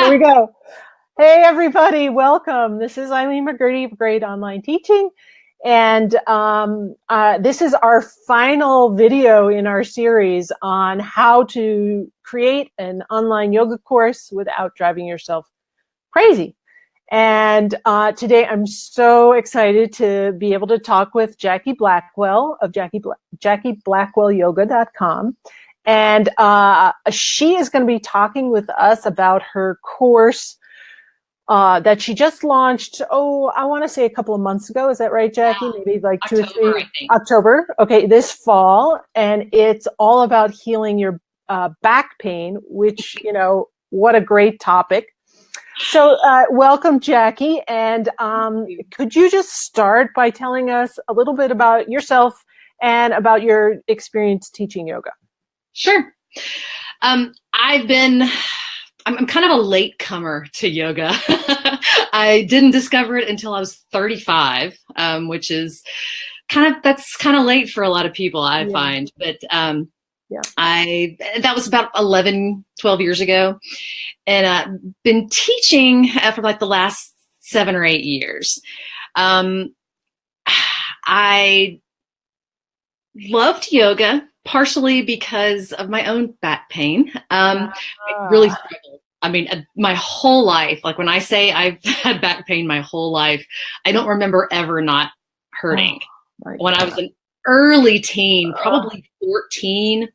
we go. Hey, everybody. Welcome. This is Eileen McGurty of Great Online Teaching. And this is our final video in our series on how to create an online yoga course without driving yourself crazy. And today I'm so excited to be able to talk with Jackie Blackwell of JackieBlackwellYoga.com. And she is going to be talking with us about her course that she just launched, I want to say a couple of months ago. Is that right, Jackie? Yeah. Maybe like October, 2 or 3. I think. October. Okay, this fall. And it's all about healing your back pain, which, you know, what a great topic. So welcome, Jackie. And could you just start by telling us a little bit about yourself and about your experience teaching yoga? Sure. I'm kind of a latecomer to yoga. I didn't discover it until I was 35, which is that's kind of late for a lot of people, I find. But that was about 11, 12 years ago. And I've been teaching for like the last 7 or 8 years. I loved yoga, partially because of my own back pain. I really struggled. I mean, my whole life, like when I say I've had back pain my whole life, I don't remember ever not hurting. When I was an early teen, probably 14,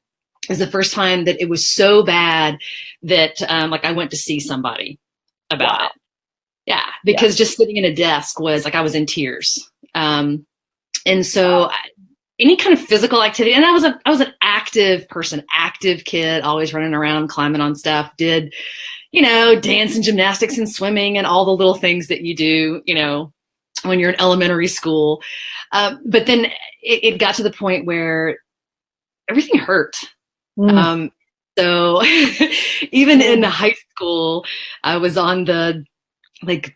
is the first time that it was so bad that like I went to see somebody about it. Yeah, because just sitting in a desk was like I was in tears. And so any kind of physical activity, and I was an active person, active kid, always running around, climbing on stuff, did, you know, dance and gymnastics and swimming and all the little things that you do, you know, when you're in elementary school. But then it got to the point where everything hurt. So even in high school, I was on the like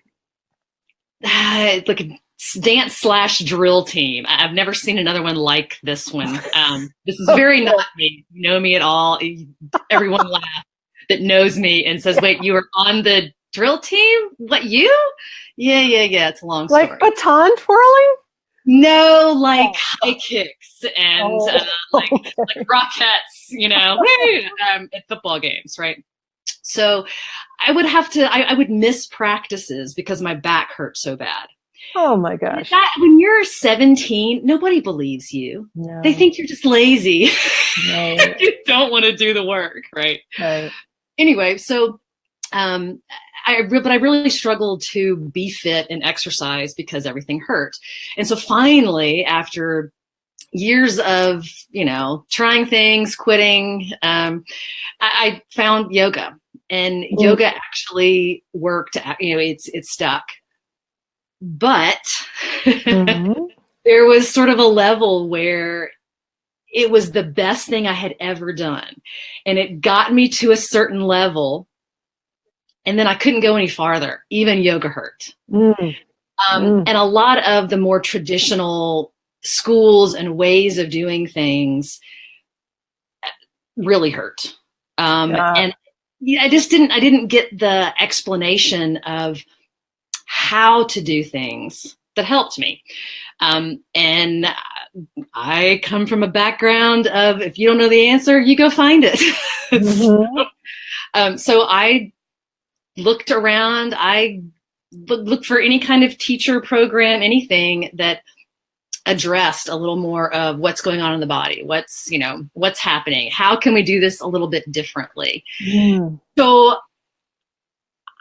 a dance/drill team. I've never seen another one like this one. This is very not me. You know me at all. Everyone laughs that knows me and says, "Wait, you were on the drill team? What, you?" Yeah. It's a long story. Like baton twirling? No, like high kicks and like rockets, you know, at football games, right? So I would miss practices because my back hurt so bad. Oh my gosh. When you're 17, nobody believes you. No. They think you're just lazy. No. You don't want to do the work, right? Right. Anyway, so I really struggled to be fit and exercise because everything hurt. And so finally, after years of, you know, trying things, quitting, I found yoga, and yoga actually worked. You know, it stuck. But there was sort of a level where it was the best thing I had ever done. And it got me to a certain level. And then I couldn't go any farther. Even yoga hurt. And a lot of the more traditional schools and ways of doing things really hurt. And I didn't get the explanation of how to do things that helped me. And I come from a background of, if you don't know the answer, you go find it. So I looked around. I looked for any kind of teacher program, anything that addressed a little more of what's going on in the body, what's happening, how can we do this a little bit differently. So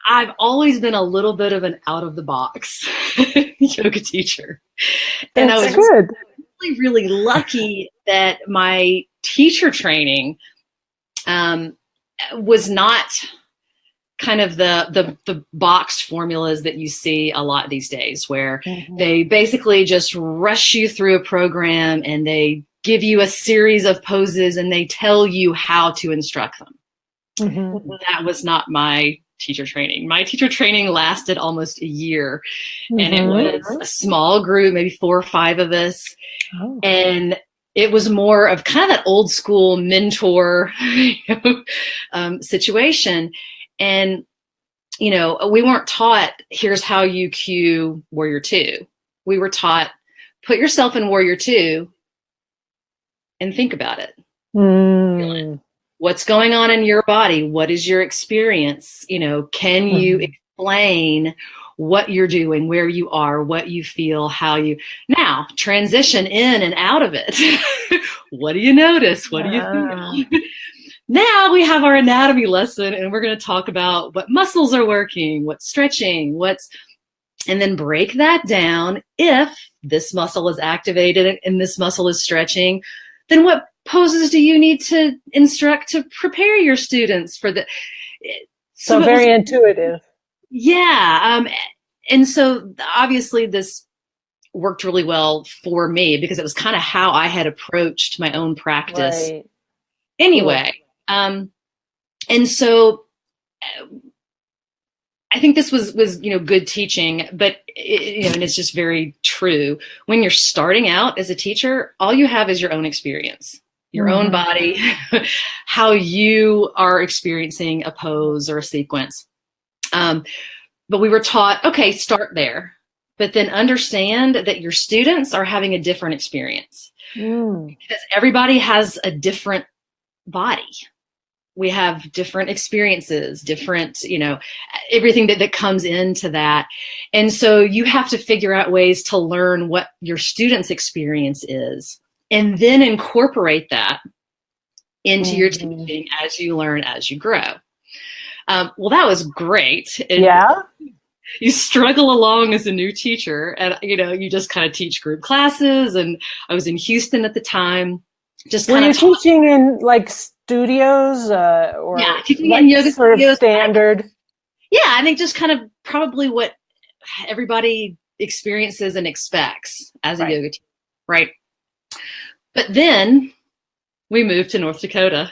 I've always been a little bit of an out of the box yoga teacher. And I was really, really lucky that my teacher training was not kind of the boxed formulas that you see a lot these days, where they basically just rush you through a program and they give you a series of poses and they tell you how to instruct them. That was not my teacher training. My teacher training lasted almost a year, and it was a small group, maybe 4 or 5 of us. And it was more of kind of that old school mentor situation. And you know, we weren't taught, here's how you cue warrior two. We were taught, put yourself in warrior two and think about it. Mm. What's going on in your body? What is your experience? You know, can you explain what you're doing, where you are, what you feel, how you now transition in and out of it? What do you notice? What do you feel? Now we have our anatomy lesson, and we're going to talk about what muscles are working, what's stretching, and then break that down. If this muscle is activated and this muscle is stretching, then what poses do you need to instruct to prepare your students for the? So very intuitive. Yeah. And so obviously this worked really well for me because it was kind of how I had approached my own practice. Right. Anyway. Cool. And so I think this was, you know, good teaching, but you know, and it's just very true. When you're starting out as a teacher, all you have is your own experience, your own body, how you are experiencing a pose or a sequence. But we were taught, okay, start there, but then understand that your students are having a different experience because everybody has a different body. We have different experiences, different, you know, everything that comes into that. And so you have to figure out ways to learn what your students' experience is and then incorporate that into your teaching as you learn, as you grow. Well, that was great. And yeah. You struggle along as a new teacher and, you know, you just kind of teach group classes. And I was in Houston at the time. Just Were you teaching in like studios or teaching like in yoga sort studios, of standard? Yeah, I think just kind of probably what everybody experiences and expects as a yoga teacher, right? But then we moved to North Dakota.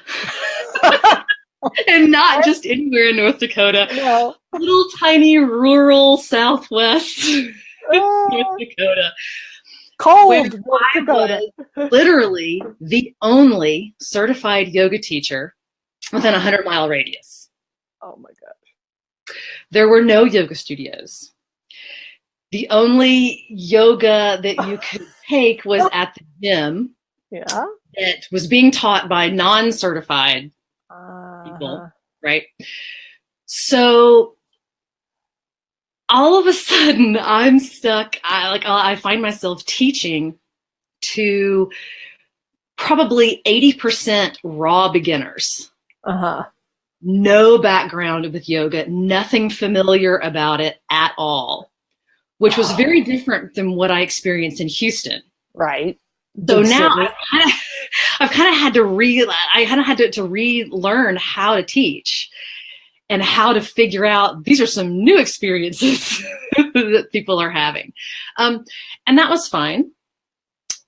And not just anywhere in North Dakota. No. Little tiny rural Southwest North Dakota. Cold North Dakota. Was literally the only certified yoga teacher within a 100-mile radius. Oh my gosh. There were no yoga studios. The only yoga that you could take was at the gym. Yeah. It was being taught by non-certified people, right? So all of a sudden I'm stuck. I find myself teaching to probably 80% raw beginners. No background with yoga, nothing familiar about it at all, which was very different than what I experienced in Houston. Right. So now I've kind of had to relearn how to teach and how to figure out these are some new experiences that people are having. And that was fine.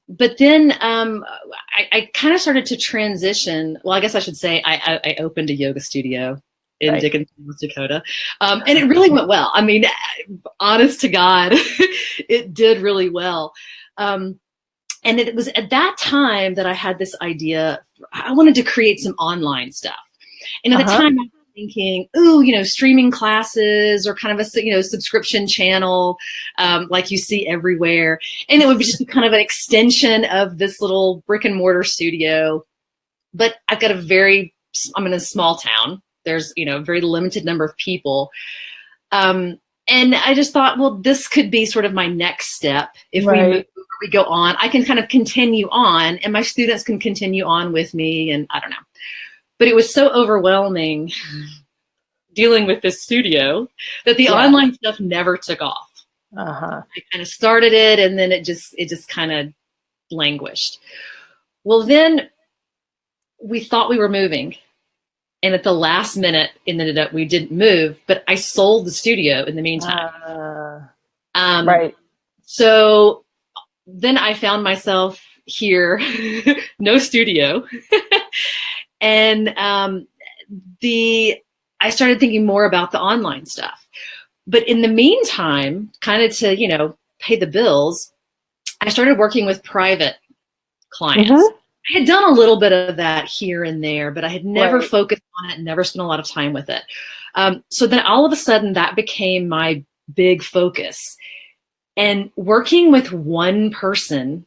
But then I kind of started to transition. Well, I guess I should say I opened a yoga studio in Dickinson, North Dakota. And it really went well. I mean, honest to God, it did really well. And it was at that time that I had this idea. I wanted to create some online stuff. And at the time I was thinking, ooh, you know, streaming classes or kind of a, you know, subscription channel like you see everywhere. And it would just be kind of an extension of this little brick and mortar studio. But I'm in a small town. There's, you know, a very limited number of people. And I just thought, well, this could be sort of my next step. If we go on, I can kind of continue on and my students can continue on with me. And I don't know, but it was so overwhelming dealing with this studio that the online stuff never took off. I kind of started it and then it just kind of languished. Well, then we thought we were moving. And at the last minute, it ended up we didn't move, but I sold the studio in the meantime. So then I found myself here, no studio. And I started thinking more about the online stuff. But in the meantime, kind of to, you know, pay the bills, I started working with private clients. I had done a little bit of that here and there, but I had never focused on it, never spent a lot of time with it. So then all of a sudden that became my big focus. And working with one person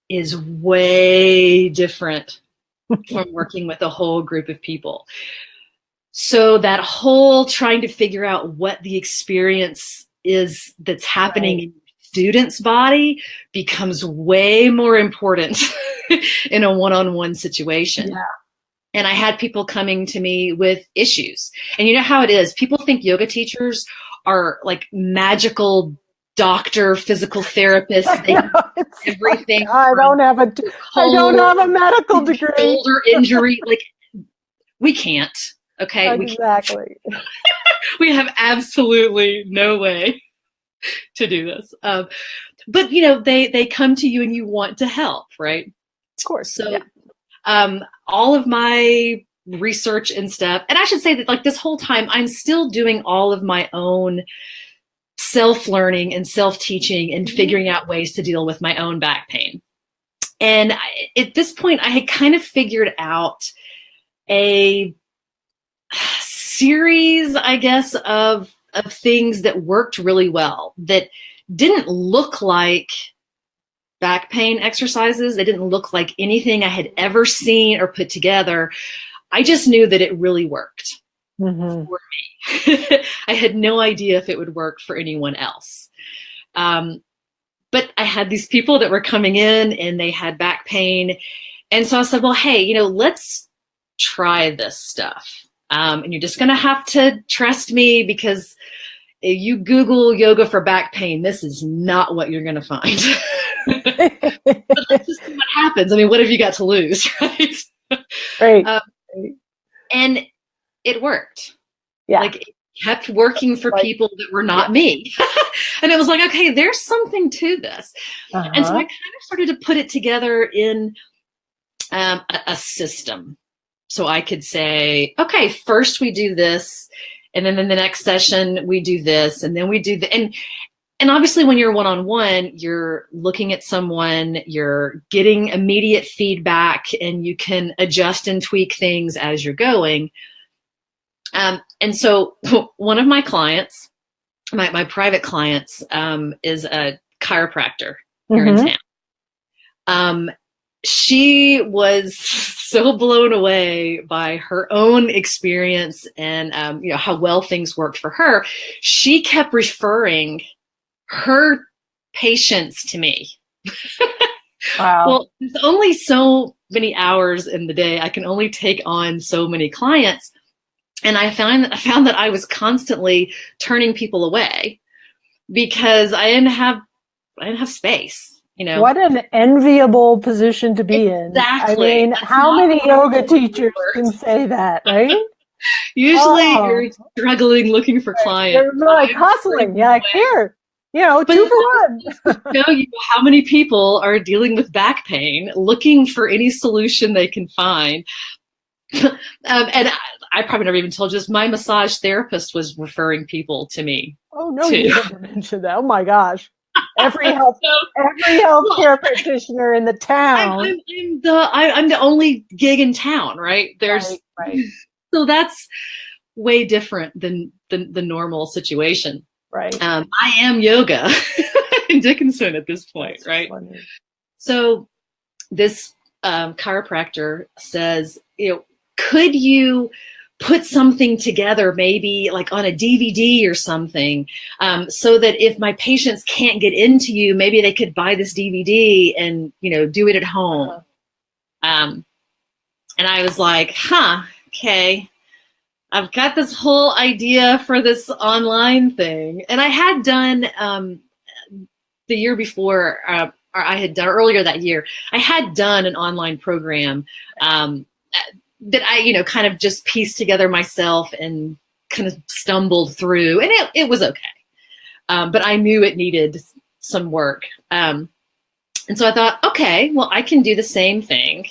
is way different from working with a whole group of people. So that whole trying to figure out what the experience is that's happening in your student's body becomes way more important in a one-on-one situation. Yeah. And I had people coming to me with issues. And you know how it is. People think yoga teachers are like magical doctor, physical therapists. They know everything. Like, I don't have a medical degree. Shoulder injury. Like, we can't. Okay. Exactly. We have absolutely no way to do this. But you know, they come to you and you want to help, right? Of course. So, all of my research and stuff, and I should say that like this whole time, I'm still doing all of my own self-learning and self-teaching and figuring out ways to deal with my own back pain. And at this point, I had kind of figured out a series, I guess, of things that worked really well, that didn't look like back pain exercises. They didn't look like anything I had ever seen or put together. I just knew that it really worked for me. I had no idea if it would work for anyone else. But I had these people that were coming in and they had back pain. And so I said, well, hey, you know, let's try this stuff. And you're just going to have to trust me, because if you Google yoga for back pain, this is not what you're going to find. But let's just see what happens. I mean, what have you got to lose, right? Right. And it worked. Yeah. Like, it kept working for people that were not me. And it was like, okay, there's something to this. And so I kind of started to put it together in a system. So I could say, okay, first we do this, and then in the next session we do this, and then we do the, and obviously when you're one-on-one, you're looking at someone, you're getting immediate feedback, and you can adjust and tweak things as you're going. And so one of my clients, my private clients, is a chiropractor here in town. She was so blown away by her own experience and you know, how well things worked for her. She kept referring her patients to me. Wow. Well, there's only so many hours in the day. I can only take on so many clients. And I found that I was constantly turning people away because I didn't have space. You know, what an enviable position to be in. Exactly. I mean, how many yoga teachers can say that, right? Usually you're struggling looking for clients. You're like hustling. Yeah, like, here, you know, but 2 for 1. Show you how many people are dealing with back pain, looking for any solution they can find. And I probably never even told you this. My massage therapist was referring people to me. Oh no, you never mentioned that. Oh my gosh. Every healthcare practitioner in the town. I'm the only gig in town, right? There's right. So that's way different than the normal situation. Right. I am yoga in Dickinson at this point, that's right? Funny. So this chiropractor says, you know, could you put something together, maybe like on a DVD or something, so that if my patients can't get into you, maybe they could buy this DVD and, you know, do it at home. And I was like, okay, I've got this whole idea for this online thing. And I had done the year before, or I had done earlier that year, I had done an online program that I, you know, kind of just pieced together myself and kind of stumbled through, and it was okay. But I knew it needed some work. And so I thought, okay, well, I can do the same thing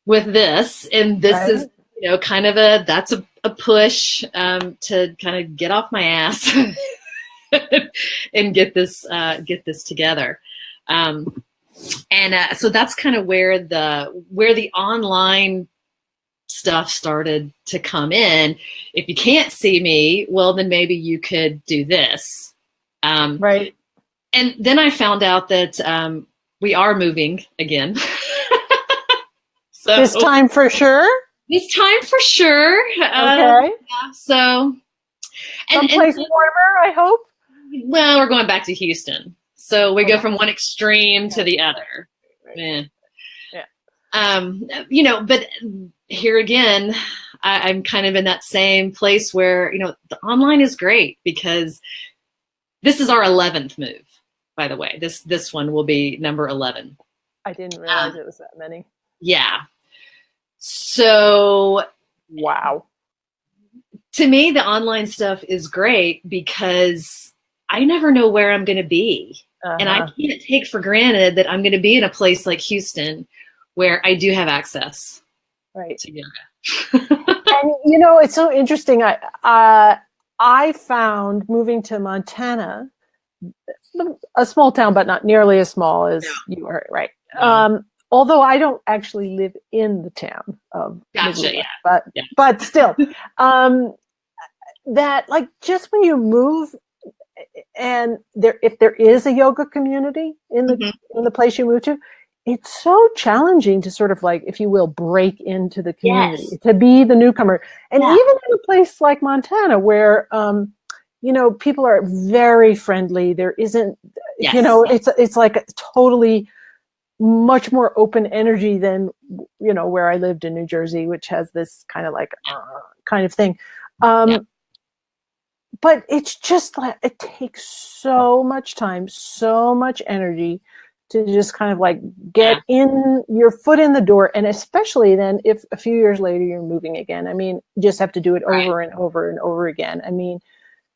with this. And this is, you know, kind of that's a push to kind of get off my ass and get this together. And so that's kind of where the online stuff started to come in. If you can't see me, well, then maybe you could do this. Right. And then I found out that we are moving again. So this time for sure. This time for sure. Okay. Yeah, so someplace warmer, I hope. Well, we're going back to Houston, so we go from one extreme to the other. Right. Yeah. But here again, I'm kind of in that same place where the online is great because this is our 11th move. By the way, this one will be number 11. I didn't realize it was that many. Yeah. So, wow. To me, the online stuff is great because I never know where I'm going to be. And I can't take for granted that I'm going to be in a place like Houston where I do have access to yoga. And, it's so interesting. I found moving to Montana, a small town, but not nearly as small as you are, right? Although I don't actually live in the town of Missoula, but still, that like just when you move, and if there is a yoga community in the place you move to, it's so challenging to sort of like, if you will, break into the community, to be the newcomer, and even in a place like Montana where people are very friendly. There isn't, it's like a totally much more open energy than where I lived in New Jersey, which has this kind of like kind of thing. But it's just like, it takes so much time, so much energy to just kind of like get in your foot in the door. And especially then if a few years later you're moving again, I mean, you just have to do it over and over and over again. I mean,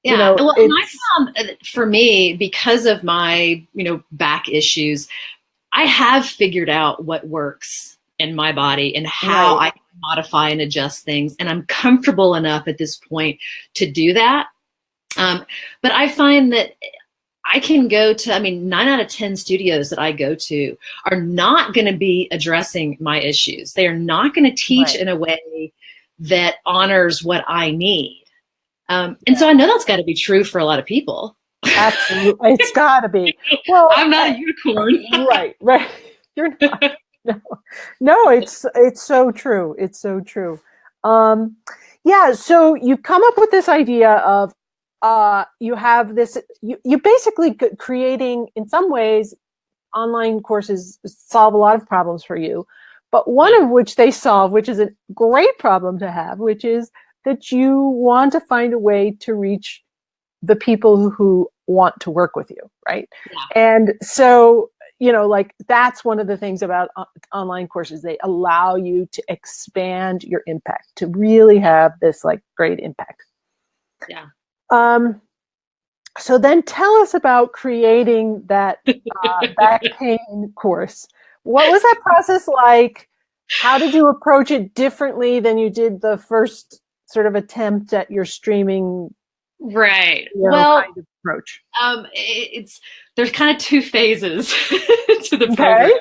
well, and I found for me, because of my, back issues, I have figured out what works in my body and how I can modify and adjust things. And I'm comfortable enough at this point to do that. But I find that I can go to, 9 out of 10 studios that I go to are not going to be addressing my issues. They are not going to teach in a way that honors what I need. And so I know that's got to be true for a lot of people. Absolutely. It's got to be. Well, I'm not a unicorn. Right. You're not. No, it's so true. It's so true. So you come up with this idea of, you have this, you basically creating, in some ways, online courses solve a lot of problems for you, but one of which they solve, which is a great problem to have, which is that you want to find a way to reach the people who want to work with you, right? And so, like that's one of the things about online courses. They allow you to expand your impact, to really have this like great impact. So then tell us about creating that back pain course. What was that process like? How did you approach it differently than you did the first sort of attempt at your streaming kind of approach? There's kind of two phases to the program.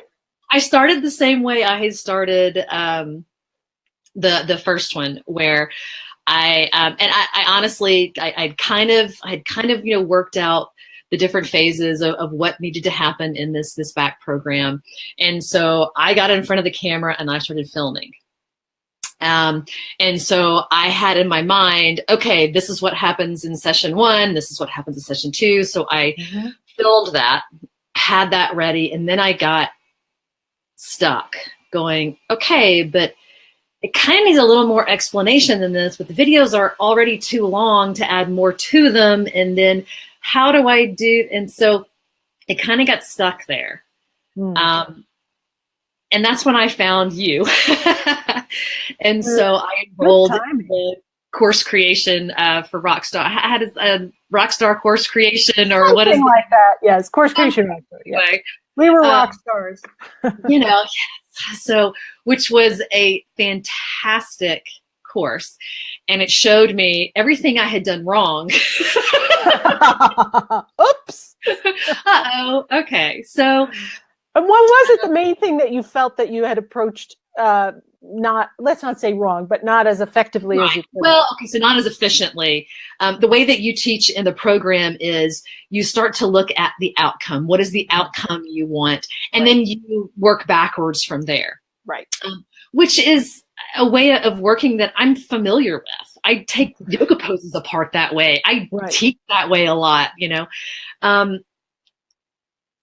I started the same way I had started the first one, where I honestly I'd kind of worked out the different phases of what needed to happen in this back program, and so I got in front of the camera and I started filming. And so I had in my mind, okay, this is what happens in session 1, this is what happens in session 2. So I filmed that, had that ready, and then I got stuck going, okay, but it kind of needs a little more explanation than this, but the videos are already too long to add more to them. And then how do I do? And so it kind of got stuck there. And that's when I found you. And so I enrolled in the course creation for Rockstar. I had a Rockstar course creation or what is something like that. Yes, course creation. Anyway, we were rock stars. So, which was a fantastic course, and it showed me everything I had done wrong. Oops. Uh-oh. Okay. So, and what was it, the main thing that you felt that you had approached not, let's not say wrong, but not as effectively as you Right. could. Well, okay, so not as efficiently. The way that you teach in the program is you start to look at the outcome. What is the outcome you want? And Right. then you work backwards from there. Right. Which is a way of working that I'm familiar with. I take yoga poses apart that way. I Right. teach that way a lot, you know.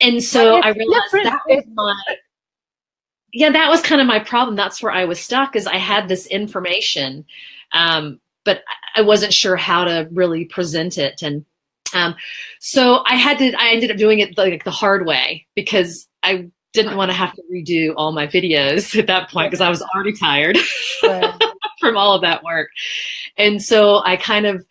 And so But I it's realized different. that was that was kind of my problem. That's where I was stuck, is I had this information, but I wasn't sure how to really present it. And so I ended up doing it like the hard way, because I didn't want to have to redo all my videos at that point, because I was already tired from all of that work. And so I kind of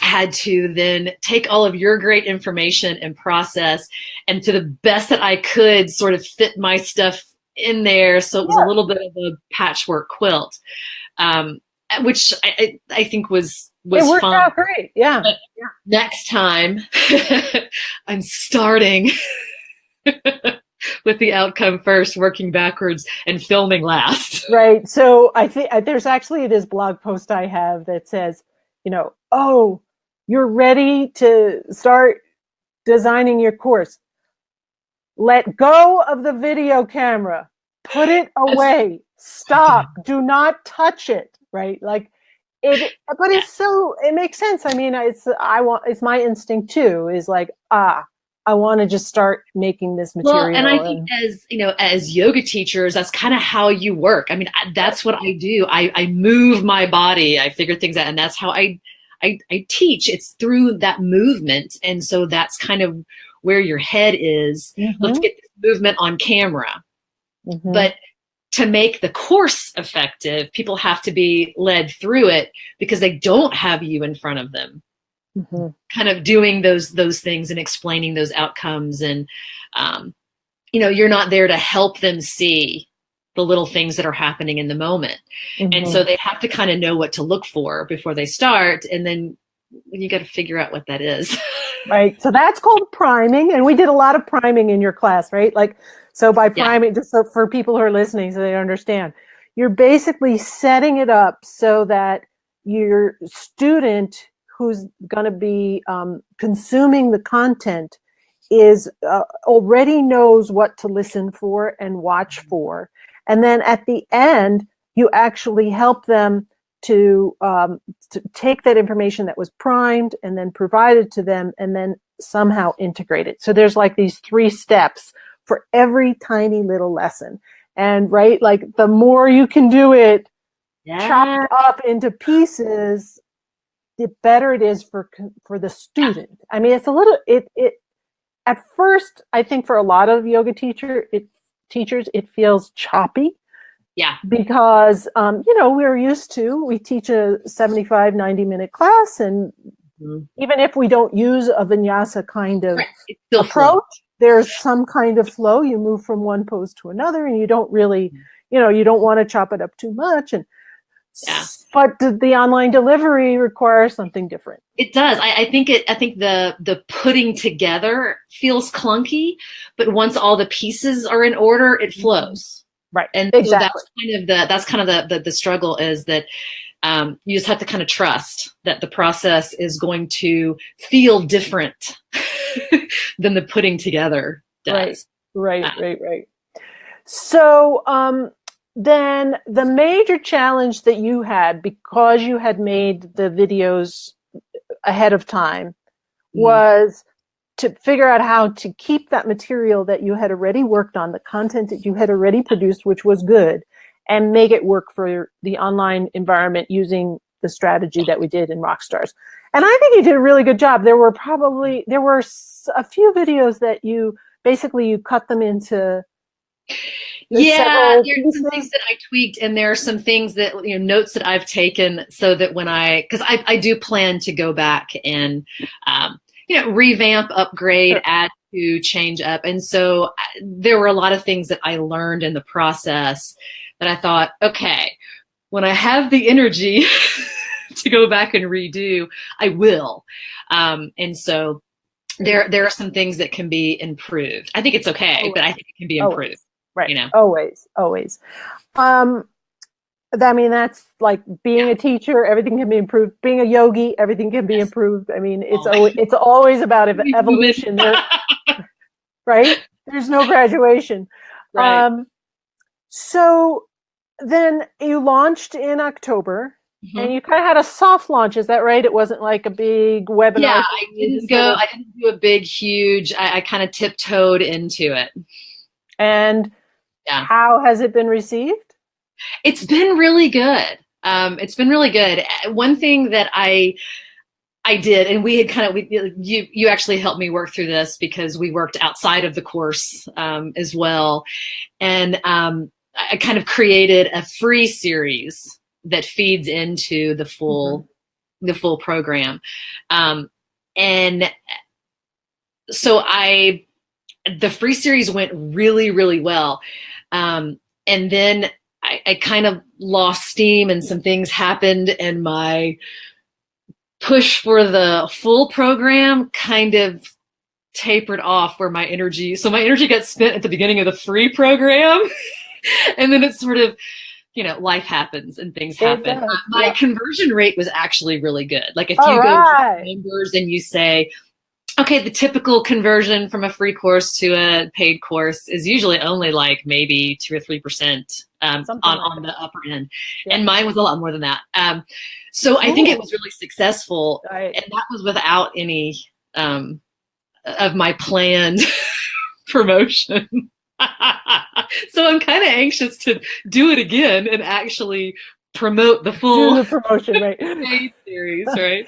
had to then take all of your great information and process, and to the best that I could sort of fit my stuff in there. So it was a little bit of a patchwork quilt, which I think was it worked fun. out great. Yeah. But next time I'm starting with the outcome first, working backwards, and filming last. Right. So I think there's actually this blog post I have that says, oh, you're ready to start designing your course. Let go of the video camera. Put it away. Stop. Do not touch it. Right. Like it, but it makes sense. I mean, it's my instinct too, is like, I want to just start making this material. Well, and I think as yoga teachers, that's kind of how you work. I mean, that's what I do. I move my body. I figure things out, and that's how I teach. It's through that movement. And so that's kind of where your head is. Mm-hmm. Let's get this movement on camera. Mm-hmm. But to make the course effective, people have to be led through it, because they don't have you in front of them. Mm-hmm. Kind of doing those things and explaining those outcomes. And, you're not there to help them see the little things that are happening in the moment. Mm-hmm. And so they have to kind of know what to look for before they start. And then you got to figure out what that is. Right. So that's called priming. And we did a lot of priming in your class, right? Like, so by priming, just so for people who are listening, so they understand, you're basically setting it up so that your student who's going to be consuming the content is already knows what to listen for and watch for. And then at the end, you actually help them to take that information that was primed and then provided to them, and then somehow integrate it. So there's like these 3 steps for every tiny little lesson. And right, like the more you can do it chopped up into pieces, the better it is for the student. I mean, it's a little, it at first, I think for a lot of yoga teachers, it feels choppy. Yeah. Because, we teach a 75, 90-minute class. And even if we don't use a vinyasa kind of approach, there's some kind of flow. You move from one pose to another, and you don't really, you don't want to chop it up too much. And but the online delivery requires something different. It does. I think the putting together feels clunky, but once all the pieces are in order, it flows. Right. And exactly. So that's kind of the struggle, is that you just have to kind of trust that the process is going to feel different than the putting together does. Right. So then the major challenge that you had, because you had made the videos ahead of time, was to figure out how to keep that material that you had already worked on, the content that you had already produced, which was good, and make it work for the online environment using the strategy that we did in Rockstars. And I think you did a really good job. There were a few videos that you cut them into there's some things that I tweaked, and there are some things that, notes that I've taken, so that because I do plan to go back and revamp, upgrade, add to, change up. And so there were a lot of things that I learned in the process that I thought, okay, when I have the energy to go back and redo, I will. And so there are some things that can be improved. I think it's okay, but I think it can be improved. Right. Always. I mean, that's like being a teacher, everything can be improved. Being a yogi, everything can be improved. I mean, it's always about evolution there, right? There's no graduation. Right. So then you launched in October, and Mm-hmm. you kind of had a soft launch. Is that right? It wasn't like a big webinar Yeah, thing. You just I didn't do a big, huge, I kind of tiptoed into it. And Yeah. how has it been received? It's been really good. It's been really good. One thing that I did, and we had you actually helped me work through this because we worked outside of the course as well. And I kind of created a free series that feeds into the full program. And so the free series went really, really well. And then I kind of lost steam and some things happened, and my push for the full program kind of tapered off where my energy got spent at the beginning of the free program. And then it's sort of, life happens and things happen. My conversion rate was actually really good. Like if you go to members and you say, okay, the typical conversion from a free course to a paid course is usually only like maybe 2 or 3% on the upper end. Yeah. And mine was a lot more than that. So I think it was really successful. Right. And that was without any of my planned promotion. So I'm kind of anxious to do it again and actually promote the full promotion, right? paid series, right?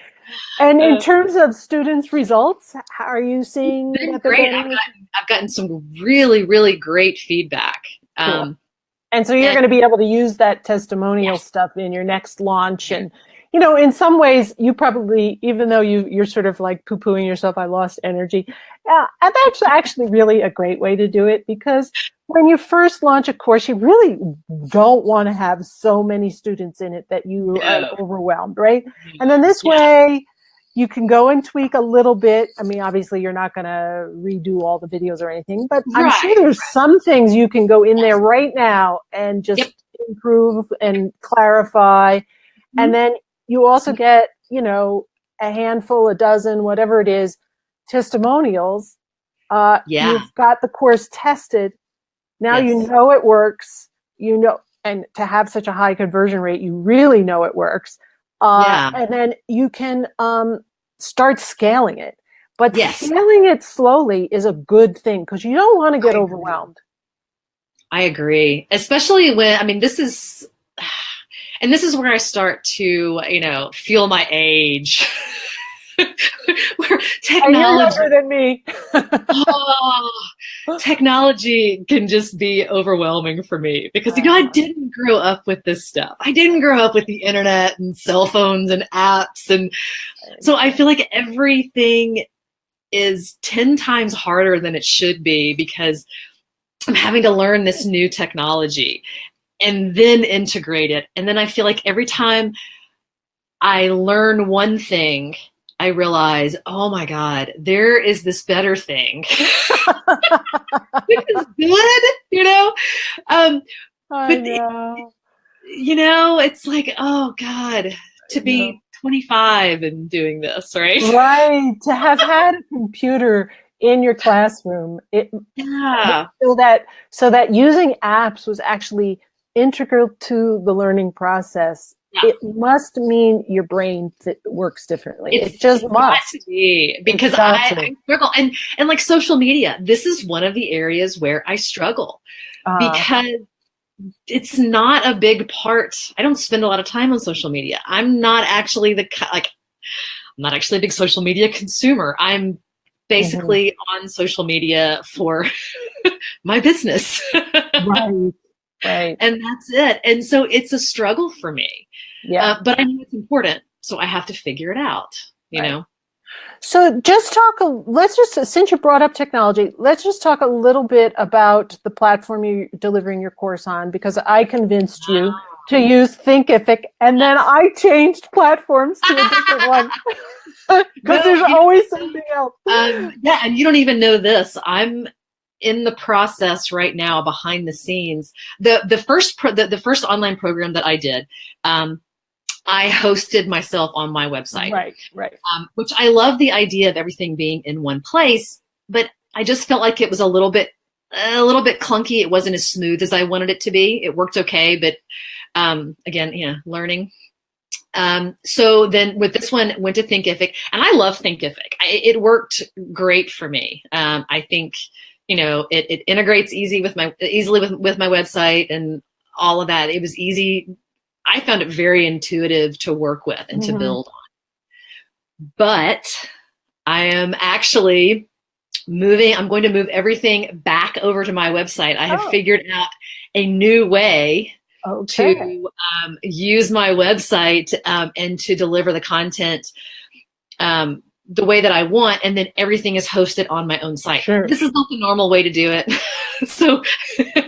And in terms of students' results, how are you seeing? It's been great. I've gotten some really, really great feedback. Cool. And so you're going to be able to use that testimonial stuff in your next launch. And, in some ways, you probably, even though you're sort of like poo-pooing yourself, I lost energy. And that's actually really a great way to do it, because when you first launch a course, you really don't want to have so many students in it that you are overwhelmed, right? And then this way, you can go and tweak a little bit. I mean, obviously, you're not going to redo all the videos or anything, but I'm sure there's some things you can go in there right now and just improve and clarify. Mm-hmm. And then you also get, a handful, a dozen, whatever it is, testimonials. You've got the course tested. Now you know it works, and to have such a high conversion rate, you really know it works. And then you can start scaling it. But scaling it slowly is a good thing, because you don't want to get overwhelmed. I agree. Especially when, this is where I start to, feel my age. Where technology, you're older than me. Technology can just be overwhelming for me, because I didn't grow up with this stuff. I didn't grow up with the internet and cell phones and apps, and so I feel like everything is 10 times harder than it should be, because I'm having to learn this new technology and then integrate it. And then I feel like every time I learn one thing, I realize, oh my God, there is this better thing. Which is good, I know. It's like, oh God, to be 25 and doing this, right? Right. To have had a computer in your classroom, so that using apps was actually integral to the learning process. It must mean your brain works differently. It just must be, because I struggle, and like social media, this is one of the areas where I struggle, because it's not a big part. I don't spend a lot of time on social media. I'm not actually I'm not actually a big social media consumer. I'm basically on social media for my business. Right. And that's it. And so it's a struggle for me. Yeah. But I know it's important, so I have to figure it out, you know? So since you brought up technology, let's just talk a little bit about the platform you're delivering your course on, because I convinced you to use Thinkific, and then I changed platforms to a different one. Because there's always something else. And you don't even know this. I'm in the process right now behind the scenes. The first online program that I did, I hosted myself on my website. Right. Which I love the idea of everything being in one place, but I just felt like it was a little bit clunky. It wasn't as smooth as I wanted it to be. It worked okay, but again, learning. So then with this one, went to Thinkific, and I love Thinkific. It worked great for me. I think, it integrates easily with my website and all of that. It was easy. I found it very intuitive to work with and to build on. But I am actually I'm going to move everything back over to my website. I have figured out a new way to use my website and to deliver the content the way that I want, and then everything is hosted on my own site. Sure. This is not the normal way to do it. So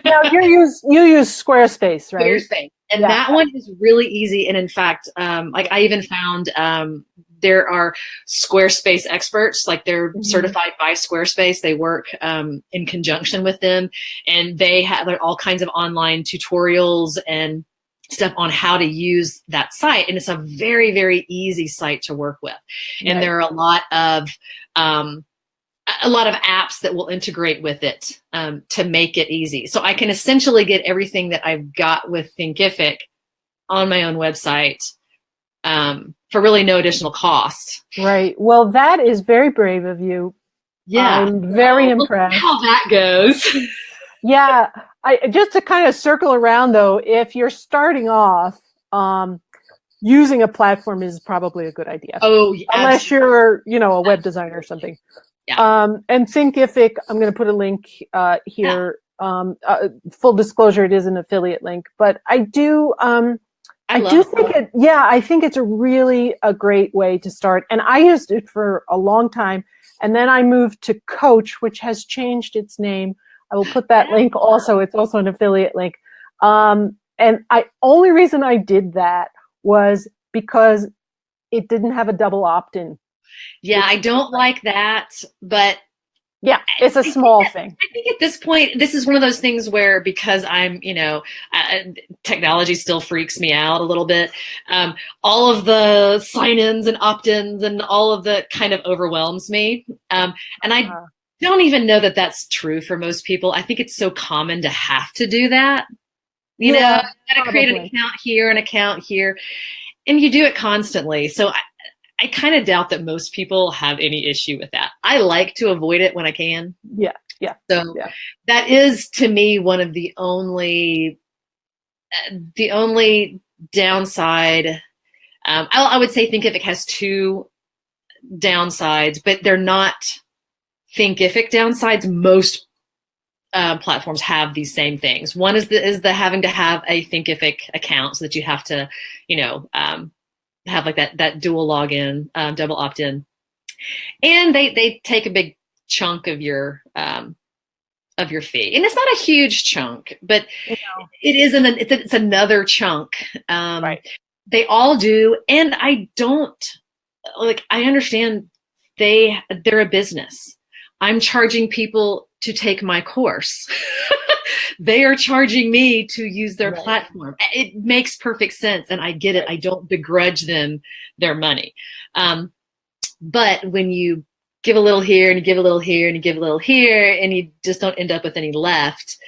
now you use Squarespace, right? Squarespace. And that one is really easy. And in fact, like I even found there are Squarespace experts, like they're certified by Squarespace. They work in conjunction with them, and they have all kinds of online tutorials and stuff on how to use that site. And it's a very, very easy site to work with. And there are a lot of apps that will integrate with it to make it easy. So I can essentially get everything that I've got with Thinkific on my own website for really no additional cost. Right. Well, that is very brave of you. Yeah. I'm very impressed. How that goes. Yeah. Just to kind of circle around, though, if you're starting off, using a platform is probably a good idea. Oh, yeah. Unless you're, a web designer or something. Yeah. And Thinkific, I'm going to put a link here. Yeah. Full disclosure, it is an affiliate link, but I do think it's a great way to start. And I used it for a long time, and then I moved to Coach, which has changed its name. I will put that link also. It's also an affiliate link. And only reason I did that was because it didn't have a double opt-in. Yeah, I don't like that, but yeah, it's a small thing. I think at this point, this is one of those things where, because I'm, technology still freaks me out a little bit. All of the sign-ins and opt-ins and all of the kind of overwhelms me. And I don't even know that that's true for most people. I think it's so common to have to do that. You got to create an account here, an account here, and you do it constantly. So I kind of doubt that most people have any issue with that. I like to avoid it when I can. Yeah. So that is, to me, one of the only downside. I would say Thinkific has two downsides, but they're not Thinkific downsides. Most platforms have these same things. One is the having to have a Thinkific account, so that you have to, have like that dual login, double opt-in, and they take a big chunk of your fee, and it's not a huge chunk, but it's another chunk. Right. They all do, and I understand they're a business. I'm charging people to take my course. They are charging me to use their platform. It makes perfect sense, and I get it. I don't begrudge them their money. But when you give a little here and you give a little here and you give a little here, and you just don't end up with any left,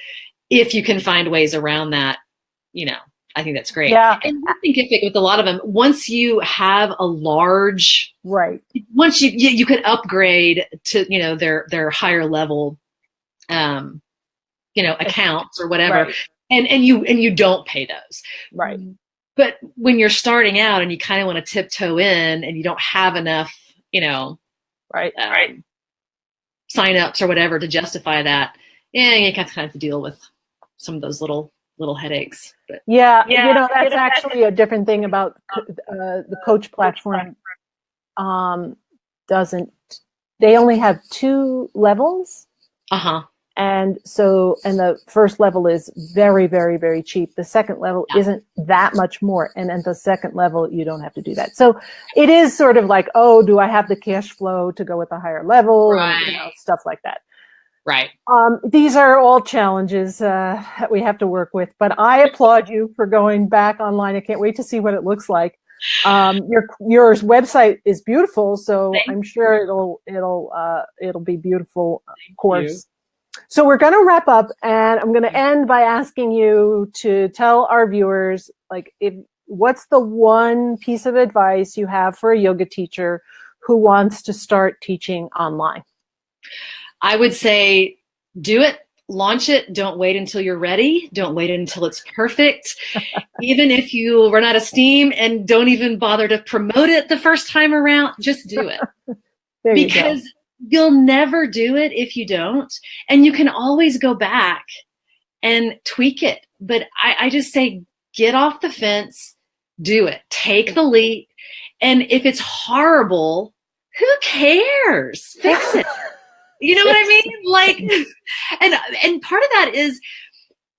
if you can find ways around that, I think that's great. Yeah. And I think with a lot of them, once you have a large, once you can upgrade to, their higher level, accounts or whatever, and you don't pay those. Right. But when you're starting out and you kind of want to tiptoe in and you don't have enough, sign-ups or whatever to justify that, you kind of have to deal with some of those little headaches. But that's actually a different thing about the Coach platform. They only have 2 levels. And the first level is very, very, very cheap. The second level isn't that much more. And at the second level, you don't have to do that. So it is sort of like, do I have the cash flow to go with the higher level? Right. And, stuff like that. Right. These are all challenges that we have to work with, but I applaud you for going back online. I can't wait to see what it looks like. Your website is beautiful, so Thank I'm sure it'll be beautiful course. you. So we're going to wrap up, and I'm going to end by asking you to tell our viewers, like, what's the one piece of advice you have for a yoga teacher who wants to start teaching online? I would say do it, launch it. Don't wait until you're ready. Don't wait until it's perfect. Even if you run out of steam and don't even bother to promote it the first time around, just do it. Because you'll never do it if you don't. And you can always go back and tweak it. But I just say, get off the fence, do it, take the leap. And if it's horrible, who cares? Fix it. You know what I mean? Like, and part of that is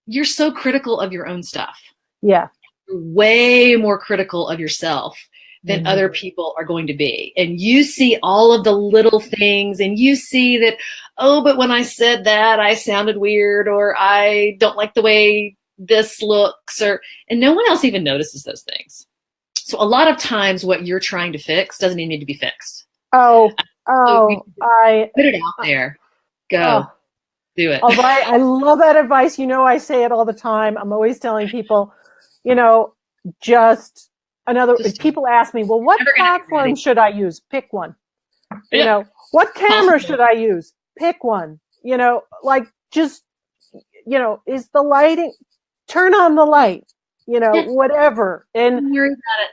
you're so critical of your own stuff. Yeah. You're way more critical of yourself than other people are going to be. And you see all of the little things, and you see that, oh, but when I said that, I sounded weird, or I don't like the way this looks, and no one else even notices those things. So a lot of times what you're trying to fix doesn't even need to be fixed. I put it out there. Go. Do it. All right. I love that advice. You know, I say it all the time. I'm always telling people, you know, people ask me, well, what platform should I use? Pick one. Yeah. You know, what camera should I use? Pick one. You know, like, just, you know, is the lighting, turn on the light, you know, whatever. And don't worry about it.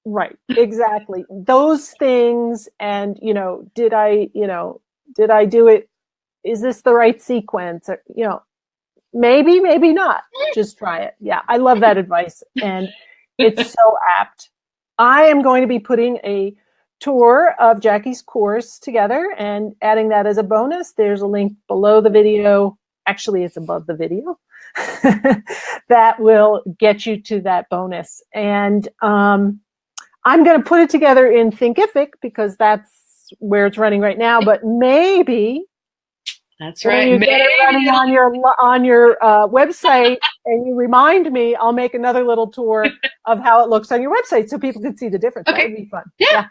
Right. Exactly. Those things. And, you know, did I do it? Is this the right sequence? Or, you know, maybe not. Just try it. Yeah. I love that advice. And it's so apt. I am going to be putting a tour of Jackie's course together and adding that as a bonus. There's a link below the video. Actually, it's above the video. That will get you to that bonus. And, I'm going to put it together in Thinkific because that's where it's running right now. But maybe that's right. When you get it running on your website and you remind me, I'll make another little tour of how it looks on your website so people can see the difference. Okay. That would be fun. Yeah.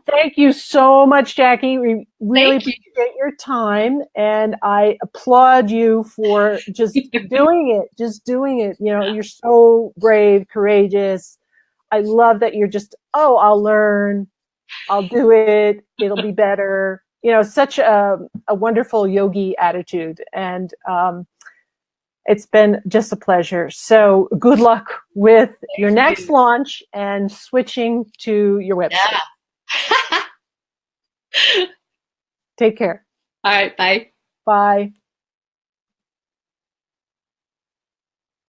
Thank you so much, Jackie. We really appreciate your time, and I applaud you for just doing it. Just doing it. You know, you're so brave, courageous. I love that you're just, I'll learn, I'll do it, it'll be better. You know, such a wonderful yogi attitude. And it's been just a pleasure. So good luck with your next launch and switching to your website. Yeah. Take care. All right. Bye. Bye.